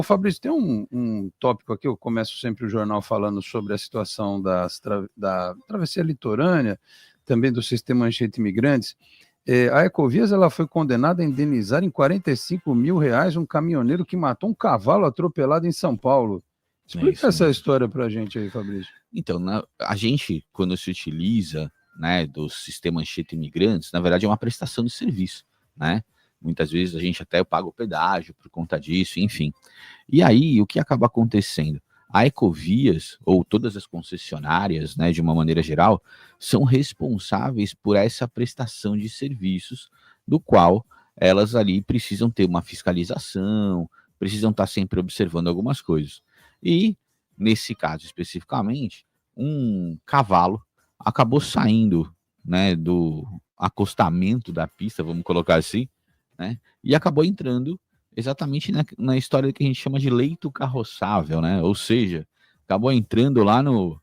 Ô, Fabrício, tem um tópico aqui, eu começo sempre o jornal falando sobre a situação da travessia litorânea, também do sistema Anchieta Imigrantes. A Ecovias ela foi condenada a indenizar em R$ 45 mil um caminhoneiro que matou um cavalo atropelado em São Paulo. Explica essa história para a gente aí, Fabrício. Então, a gente, quando se utiliza, né, do sistema Anchieta Imigrantes, na verdade é uma prestação de serviço, né? Muitas vezes a gente até paga o pedágio por conta disso, enfim. E aí, o que acaba acontecendo? A Ecovias, ou todas as concessionárias, né, de uma maneira geral, são responsáveis por essa prestação de serviços, do qual elas ali precisam ter uma fiscalização, precisam estar sempre observando algumas coisas. E, nesse caso especificamente, um cavalo acabou saindo, né, do acostamento da pista, vamos colocar assim, né, e acabou entrando exatamente na história que a gente chama de leito carroçável, né? Ou seja, acabou entrando lá no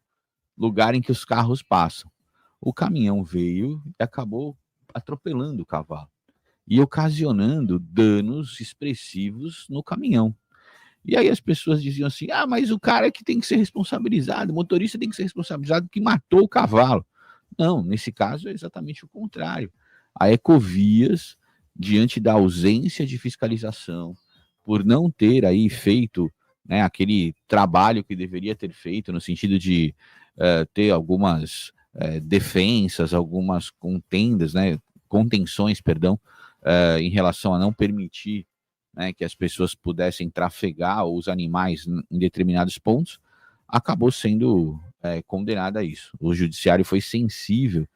lugar em que os carros passam. O caminhão veio e acabou atropelando o cavalo e ocasionando danos expressivos no caminhão. E aí as pessoas diziam assim: ah, mas o cara é que tem que ser responsabilizado, o motorista tem que ser responsabilizado que matou o cavalo. Não, nesse caso é exatamente o contrário. A Ecovias, diante da ausência de fiscalização, por não ter aí feito, né, aquele trabalho que deveria ter feito, no sentido de ter algumas defensas, algumas contendas, né, contenções, perdão, em relação a não permitir, né, que as pessoas pudessem trafegar os animais em determinados pontos, acabou sendo condenada a isso. O judiciário foi sensível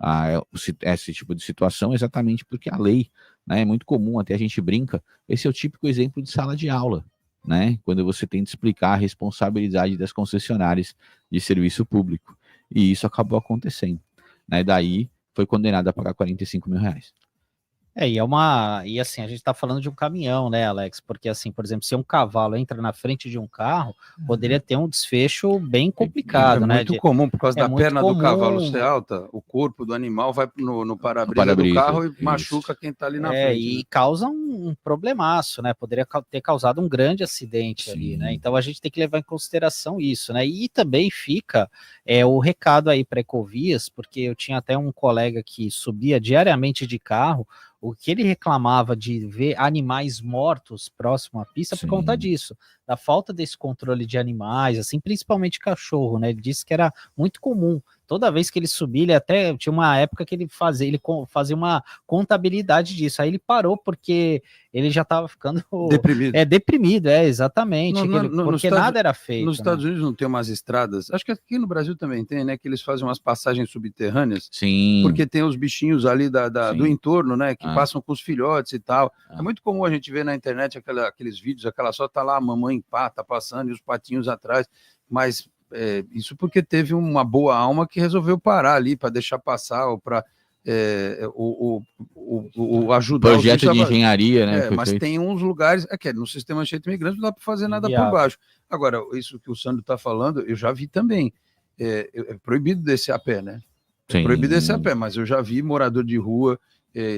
a esse tipo de situação, exatamente porque a lei, né, é muito comum, até a gente brinca, esse é o típico exemplo de sala de aula, né, quando você tem de explicar a responsabilidade das concessionárias de serviço público, e isso acabou acontecendo, né, daí foi condenado a pagar R$ 45 mil. E assim, a gente tá falando de um caminhão, né, Alex? Porque assim, por exemplo, se um cavalo entra na frente de um carro, poderia ter um desfecho bem complicado, né? É muito comum, por causa da perna comum do cavalo ser alta, o corpo do animal vai no para-brisa do carro e machuca quem tá ali na frente. E causa um problemaço, né? Poderia ter causado um grande acidente ali, né? Então a gente tem que levar em consideração isso, né? E também fica o recado aí para Ecovias, porque eu tinha até um colega que subia diariamente de carro, o que ele reclamava de ver animais mortos próximo à pista por conta disso, da falta desse controle de animais, assim, principalmente cachorro, né? Ele disse que era muito comum. Toda vez que ele subia, ele até tinha uma época que ele fazia uma contabilidade disso. Aí ele parou porque ele já estava ficando deprimido, exatamente, porque nada era feito. Nos Estados Unidos não tem umas estradas, acho que aqui no Brasil também tem, né? Que eles fazem umas passagens subterrâneas, porque tem os bichinhos ali do entorno, né? Que passam com os filhotes e tal. É muito comum a gente ver na internet aqueles vídeos, só tá lá a mamãe em pá, tá passando e os patinhos atrás, mas isso porque teve uma boa alma que resolveu parar ali para deixar passar ou para ajudar. Projeto de engenharia, né? Mas tem uns lugares, que no sistema Anchieta Imigrantes não dá para fazer nada por baixo. Agora, isso que o Sandro está falando, eu já vi também. É proibido descer a pé, né? É proibido descer a pé, mas eu já vi morador de rua,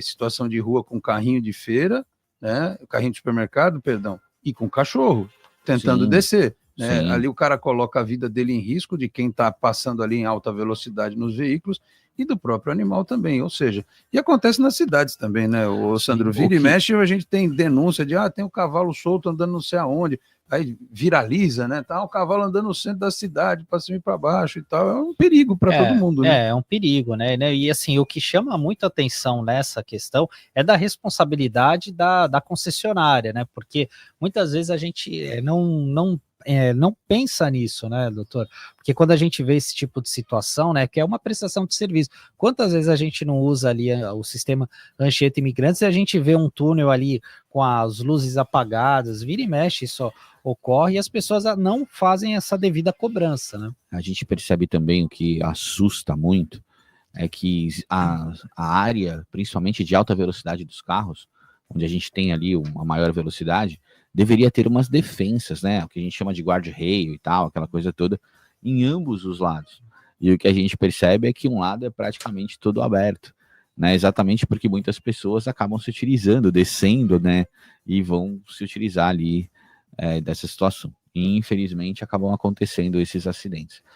situação de rua com carrinho de feira, né? Carrinho de supermercado, perdão, e com cachorro tentando descer. Né? Ali o cara coloca a vida dele em risco, de quem está passando ali em alta velocidade nos veículos e do próprio animal também, ou seja, e acontece nas cidades também, né, o Sandro? Vira e mexe, a gente tem denúncia de, tem um cavalo solto andando não sei aonde, aí viraliza, né, tá o cavalo andando no centro da cidade, para cima e para baixo e tal, é um perigo para todo mundo, né? É um perigo, né, e assim, o que chama muita atenção nessa questão é da responsabilidade da concessionária, né, porque muitas vezes a gente não pensa nisso, né, doutor? Porque quando a gente vê esse tipo de situação, né, que é uma prestação de serviço, quantas vezes a gente não usa ali o sistema Anchieta Imigrantes e a gente vê um túnel ali com as luzes apagadas, vira e mexe, isso ocorre e as pessoas não fazem essa devida cobrança, né? A gente percebe também o que assusta muito, é que a área, principalmente de alta velocidade dos carros, onde a gente tem ali uma maior velocidade, deveria ter umas defensas, né? O que a gente chama de guarda-reio e tal, aquela coisa toda, em ambos os lados. E o que a gente percebe é que um lado é praticamente todo aberto, né? Exatamente porque muitas pessoas acabam se utilizando, descendo, né? E vão se utilizar ali dessa situação. E, infelizmente, acabam acontecendo esses acidentes.